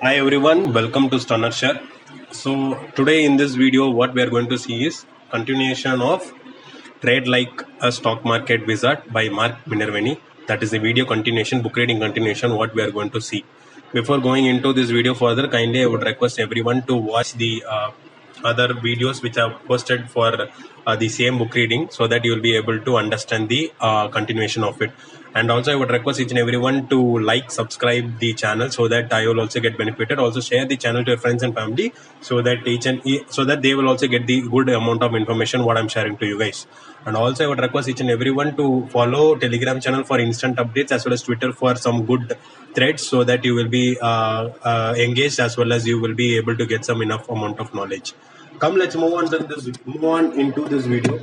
Hi everyone, welcome to Stunner Share. So today in this video, what we are going to see is continuation of Trade Like a Stock Market Wizard by Mark Minervini. That is the video continuation, book reading continuation, what we are going to see. Before going into this video further, kindly I would request everyone to watch the other videos which are posted for the same book reading so that you will be able to understand the continuation of it. And also I would request each and everyone to like, subscribe the channel so that I will also get benefited. Also share the channel to your friends and family so that so that they will also get the good amount of information what I'm sharing to you guys. And also I would request each and everyone to follow Telegram channel for instant updates as well as Twitter for some good threads so that you will be engaged as well as you will be able to get some enough amount of knowledge. Come, let's move on into this video.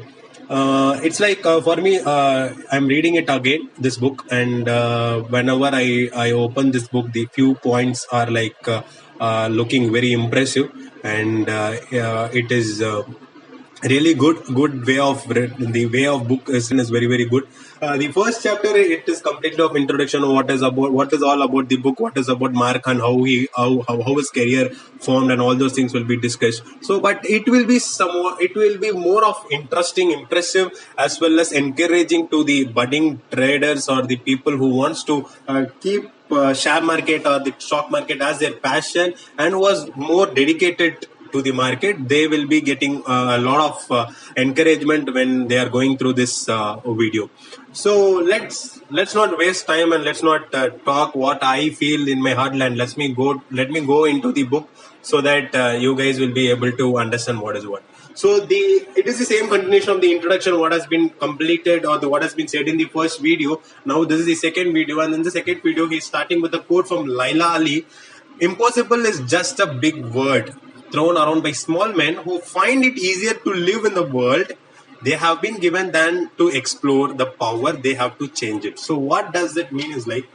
It's like for me, I'm reading it again, this book, and whenever I open this book, the few points are like looking very impressive, and it is really good way of the way of book is very good. The first chapter, it is completely of introduction of what is all about the book, what is about Mark, and how his career formed, and all those things will be discussed. So but it will be more of interesting, impressive, as well as encouraging to the budding traders or the people who wants to keep share market or the stock market as their passion and was more dedicated to the market. They will be getting a lot of encouragement when they are going through this video. So let's not waste time, and let's not talk what I feel in my heart, and let me go into the book so that you guys will be able to understand what is what. So it is the same continuation of the introduction, what has been completed or what has been said in the first video. Now this is the second video, and in the second video he's starting with a quote from Laila Ali. Impossible is just a big word thrown around by small men who find it easier to live in the world they have been given than to explore the power they have to change it. So what does that mean is like,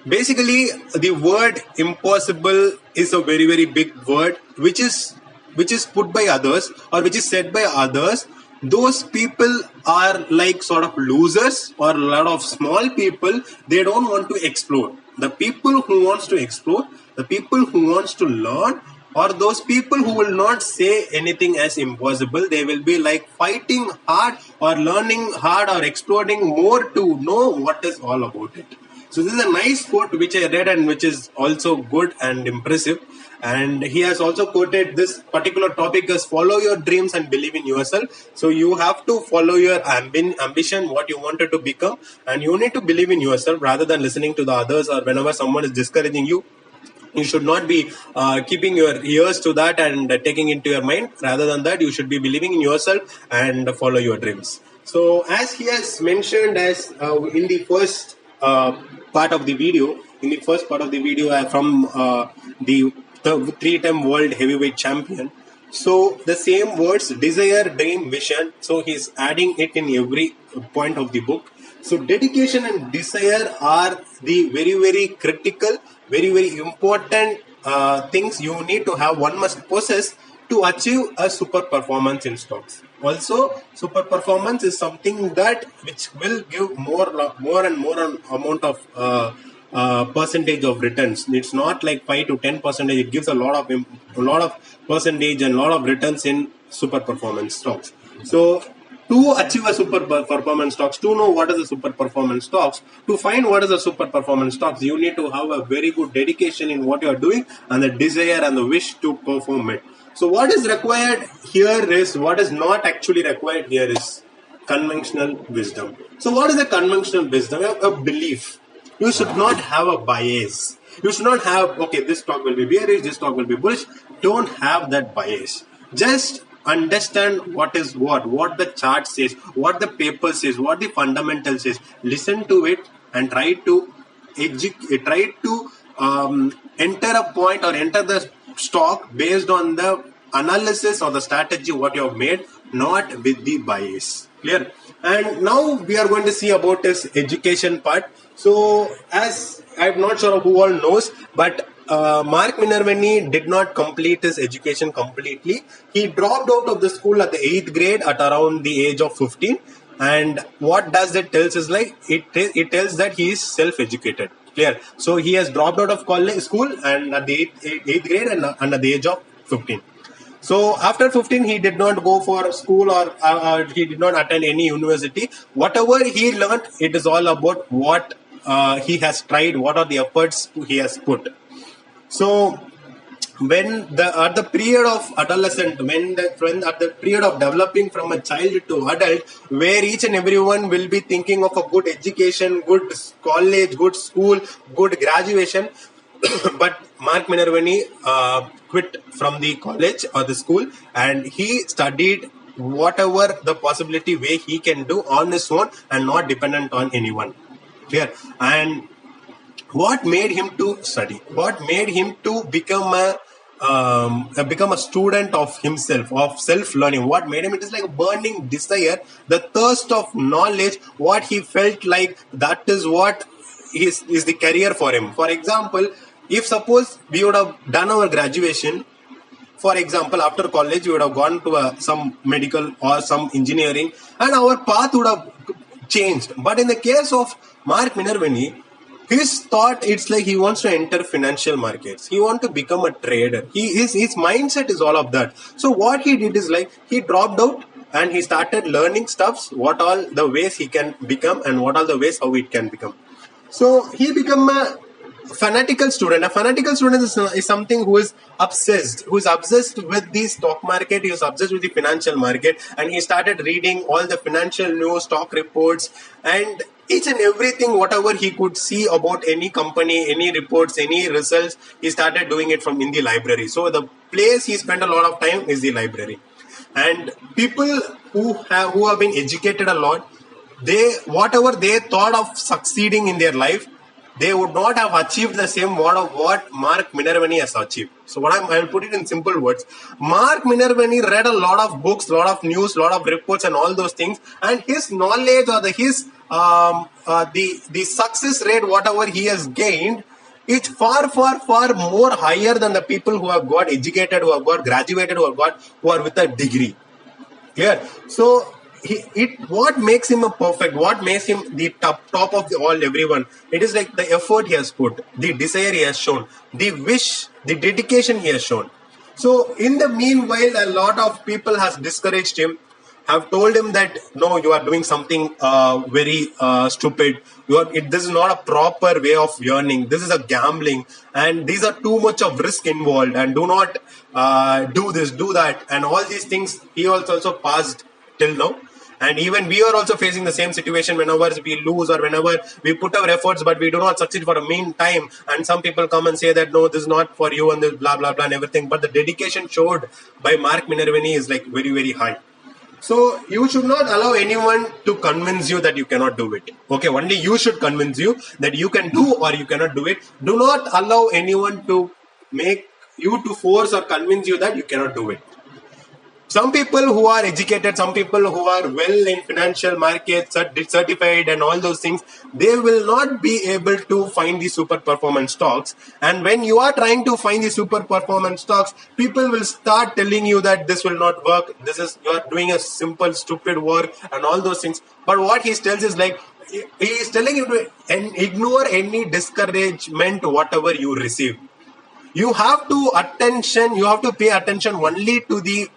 basically the word impossible is a very big word which is put by others or which is said by others. Those people are like sort of losers, or a lot of small people. They don't want to explore. The people who wants to explore, the people who wants to learn, or those people who will not say anything as impossible, they will be like fighting hard or learning hard or exploring more to know what is all about it. So this is a nice quote which I read and which is also good and impressive. And he has also quoted this particular topic as follow your dreams and believe in yourself. So you have to follow your ambition, what you wanted to become, and you need to believe in yourself rather than listening to the others, or whenever someone is discouraging you. You should not be keeping your ears to that and taking into your mind. Rather than that, you should be believing in yourself and follow your dreams. So as he has mentioned as in the first part of the video, from the three-time world heavyweight champion. So the same words, desire, dream, vision. So he's adding it in every point of the book. So dedication and desire are the very critical, very important things you need to have. One must possess to achieve a super performance in stocks. Also, super performance is something that which will give more and more amount of percentage of returns. It's not like 5 to 10%. It gives a lot of percentage and a lot of returns in super performance stocks. So to achieve a super performance stocks, to know what is a super performance stocks, to find what is a super performance stocks, you need to have a very good dedication in what you are doing and the desire and the wish to perform it. So what is required here is, what is not actually required here is conventional wisdom. So what is the conventional wisdom? A belief. You should not have a bias. You should not have, okay, this stock will be bearish, this stock will be bullish. Don't have that bias. Just understand what the chart says, what the paper says, what the fundamental says. Listen to it and try to enter a point or enter the stock based on the analysis or the strategy what you have made, not with the bias. Clear? And now we are going to see about this education part. So as I'm not sure who all knows, but Mark Minervini did not complete his education completely. He dropped out of the school at the 8th grade at around the age of 15. And what does it tells is like, it tells that he is self-educated. Clear. So he has dropped out of college school and at the eighth grade and at the age of 15. So after 15, he did not go for school or he did not attend any university. Whatever he learned, it is all about what he has tried, what are the efforts he has put. So when at the period of adolescent, when at the period of developing from a child to adult, where each and everyone will be thinking of a good education, good college, good school, good graduation, but Mark Minervini quit from the college or the school and he studied whatever the possibility way he can do on his own and not dependent on anyone. Clear. And what made him to study? What made him to become a student of himself, of self-learning? What made him? It is like a burning desire, the thirst of knowledge. What he felt like, that is what is the career for him. For example, if suppose we would have done our graduation, for example, after college, we would have gone to some medical or some engineering, and our path would have changed. But in the case of Mark Minervini, his thought, it's like he wants to enter financial markets. He wants to become a trader. His mindset is all of that. So what he did is like he dropped out and he started learning stuffs, what all the ways he can become and what all the ways how it can become. So he became a fanatical student. A fanatical student is something who is obsessed with the stock market. He was obsessed with the financial market, and he started reading all the financial news, stock reports, and each and everything, whatever he could see about any company, any reports, any results, he started doing it from in the library. So the place he spent a lot of time is the library. And people who have been educated a lot, whatever they thought of succeeding in their life, they would not have achieved the same what Mark Minervini has achieved. So I'll put it in simple words. Mark Minervini read a lot of books, a lot of news, a lot of reports and all those things, and his knowledge or the success rate, whatever he has gained, it's far more higher than the people who have got educated, who have got graduated, who are with a degree. Clear? So what makes him a perfect, what makes him the top of everyone, it is like the effort he has put, the desire he has shown, the wish, the dedication he has shown. So in the meanwhile, a lot of people has discouraged him, have told him that no, you are doing something very stupid, this is not a proper way of earning, this is a gambling, and these are too much of risk involved, and do not do this, do that, and all these things he also passed till now. And even we are also facing the same situation whenever we lose or whenever we put our efforts but we do not succeed for a meantime, and some people come and say that no, this is not for you and this blah blah blah and everything, but the dedication showed by Mark Minervini is like very very high. So you should not allow anyone to convince you that you cannot do it. Okay, only you should convince you that you can do or you cannot do it. Do not allow anyone to make you to force or convince you that you cannot do it. Some people who are educated, some people who are well in financial markets, certified and all those things, they will not be able to find the super performance stocks. And when you are trying to find the super performance stocks, people will start telling you that this will not work. You are doing a simple, stupid work and all those things. But what he tells is like, he is telling you to ignore any discouragement, whatever you receive. You have to pay attention only to the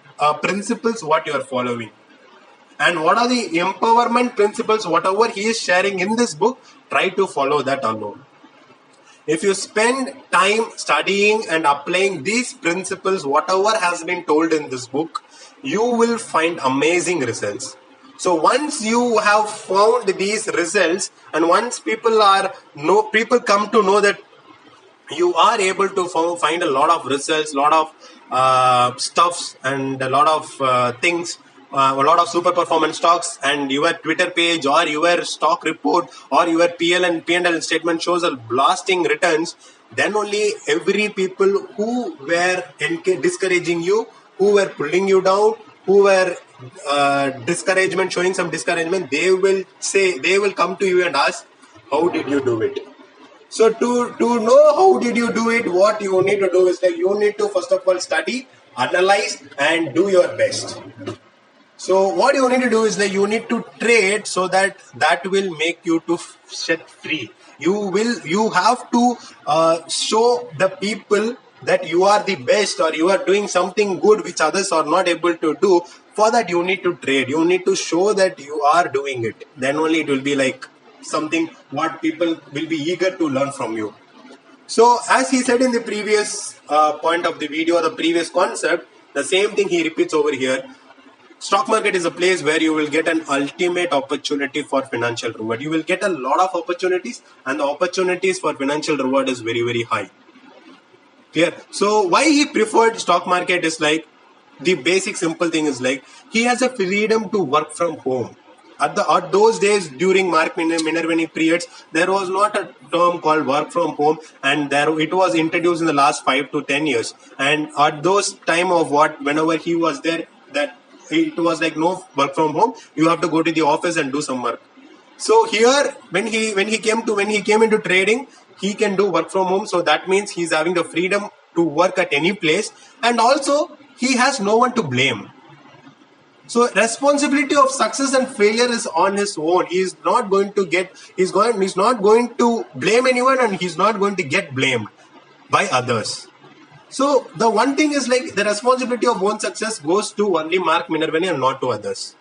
principles what you are following, and what are the empowerment principles, whatever he is sharing in this book, try to follow that alone. If you spend time studying and applying these principles, whatever has been told in this book, you will find amazing results. So once you have found these results, and once people come to know that you are able to find a lot of results, a lot of stuffs and a lot of things, a lot of super performance stocks, and your Twitter page or your stock report or your P&L statement shows a blasting returns, then only every people who were discouraging you, who were pulling you down, who were showing some discouragement, they will come to you and ask, how did you do it? So to know how did you do it, what you need to do is that you need to first of all study, analyze and do your best. So what you need to do is that you need to trade so that will make you to set free. You have to show the people that you are the best, or you are doing something good which others are not able to do. For that you need to trade. You need to show that you are doing it. Then only it will be like something what people will be eager to learn from you. So as he said in the previous point of the video, the previous concept, the same thing he repeats over here. Stock market is a place where you will get an ultimate opportunity for financial reward. You will get a lot of opportunities, and the opportunities for financial reward is very, very high. Clear? So why he preferred stock market is like, the basic simple thing is like, he has a freedom to work from home. At those days, during Mark Minervini periods, there was not a term called work from home, and it was introduced in the last 5 to 10 years. And at those time of whenever he was there, that it was like no work from home. You have to go to the office and do some work. So here, when he came into trading, he can do work from home. So that means he's having the freedom to work at any place, and also he has no one to blame. So responsibility of success and failure is on his own. He's not going to blame anyone, and he's not going to get blamed by others. So the one thing is like, the responsibility of own success goes to only Mark Minervini and not to others.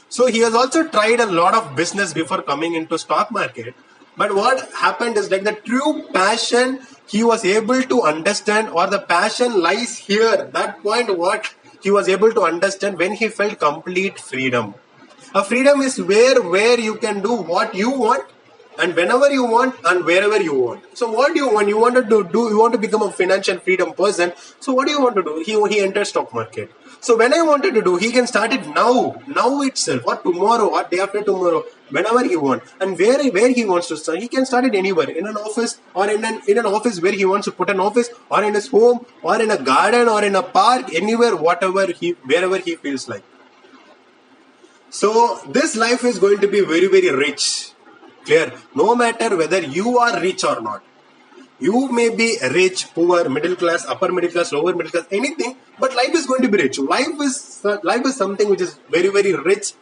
So he has also tried a lot of business before coming into stock market. But what happened is like, the true passion he was able to understand, or the passion lies here. That point what he was able to understand when he felt complete freedom. A freedom is where you can do what you want, and whenever you want, and wherever you want. So what do you want? You want to become a financial freedom person. So what do you want to do? He entered stock market. So when I wanted to do, he can start it now itself, or tomorrow, or day after tomorrow, whenever he wants, and where he wants to start. He can start it anywhere, in an office, or in an office where he wants to put an office, or in his home, or in a garden, or in a park, anywhere, wherever he feels like. So this life is going to be very, very rich. Clear? No matter whether you are rich or not. You may be rich, poor, middle class, upper middle class, lower middle class, anything, but life is going to be rich. Life is something which is very, very rich,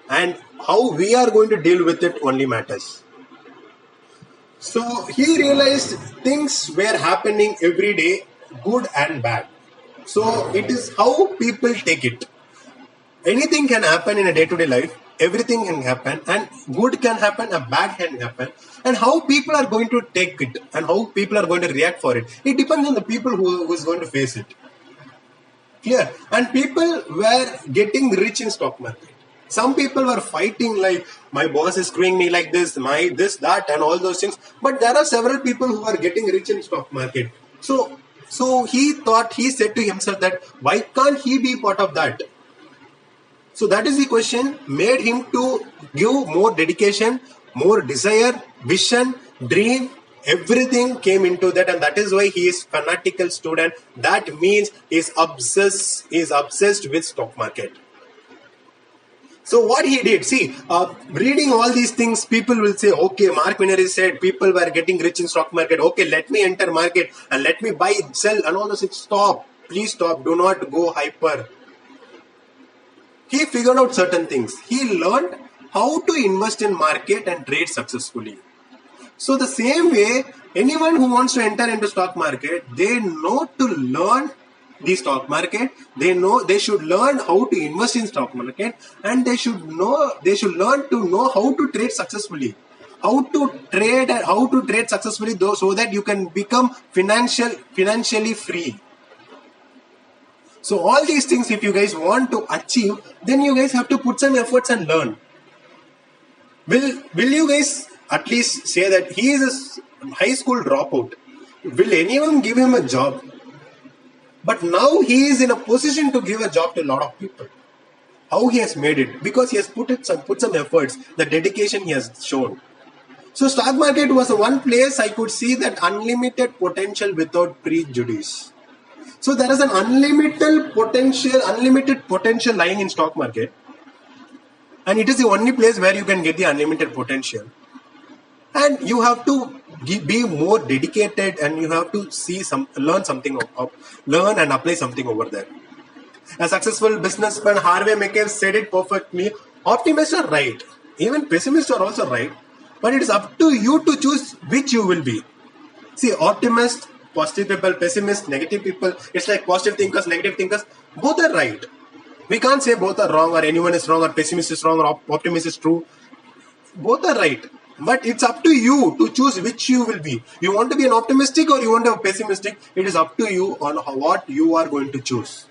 and how we are going to deal with it only matters. So he realized things were happening every day, good and bad. So it is how people take it. Anything can happen in a day-to-day life. Everything can happen, and good can happen, and bad can happen, and how people are going to take it, and how people are going to react for it. It depends on the people who is going to face it. Clear? And people were getting rich in stock market. Some people were fighting like, my boss is screwing me like this, that, and all those things. But there are several people who are getting rich in stock market. So he said to himself that, why can't he be part of that? So that is the question, made him to give more dedication, more desire, vision, dream, everything came into that, and that is why he is fanatical student. That means he is obsessed with stock market. So what he did, reading all these things, people will say, okay, Mark Minervini said people were getting rich in stock market. Okay, let me enter market and let me buy, sell, and all those things. Stop. Please stop. Do not go hyper. He figured out certain things. He learned how to invest in market and trade successfully. So the same way, anyone who wants to enter into stock market, they know to learn the stock market. They should learn how to invest in stock market, and they should learn to know how to trade successfully. How to trade successfully, though, so that you can become financially free. So all these things, if you guys want to achieve, then you guys have to put some efforts and learn. Will you guys at least say that he is a high school dropout? Will anyone give him a job? But now he is in a position to give a job to a lot of people. How he has made it? Because he has put some efforts, the dedication he has shown. So stock market was the one place I could see that unlimited potential without prejudice. So there is an unlimited potential lying in stock market, and it is the only place where you can get the unlimited potential. And you have to be more dedicated, and you have to learn and apply something over there. A successful businessman, Harvey Mackay, said it perfectly. Optimists are right. Even pessimists are also right. But it is up to you to choose which you will be. See, optimist, positive people, pessimist, negative people. It's like positive thinkers, negative thinkers. Both are right. We can't say both are wrong or anyone is wrong or pessimist is wrong or optimist is true. Both are right. But it's up to you to choose which you will be. You want to be an optimistic or you want to be pessimistic. It is up to you on what you are going to choose.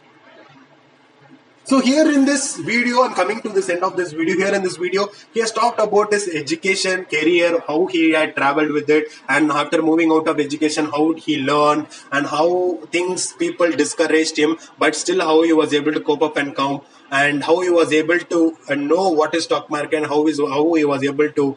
So here in this video, I'm coming to this end of this video. Here in this video, he has talked about his education, career, how he had traveled with it, and after moving out of education, how he learned, and how things people discouraged him, but still how he was able to cope up and calm, and how he was able to know what is stock market, and how he was able to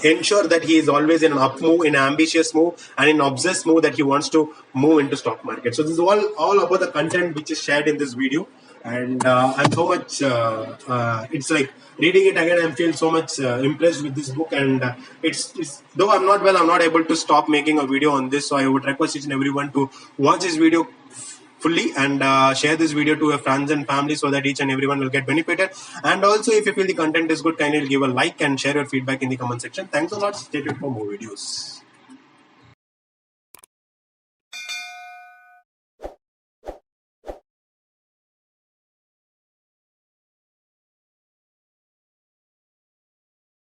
ensure that he is always in an up move, in an ambitious move, and in an obsessed move that he wants to move into stock market. So this is all about the content which is shared in this video, and I'm so much it's like reading it again, I feel so much impressed with this book, and it's though I'm not able to stop making a video on this, so I would request each and everyone to watch this video fully and share this video to your friends and family so that each and everyone will get benefited. And also, if you feel the content is good, kindly give a like and share your feedback in the comment section. Thanks a lot. Stay tuned for more videos.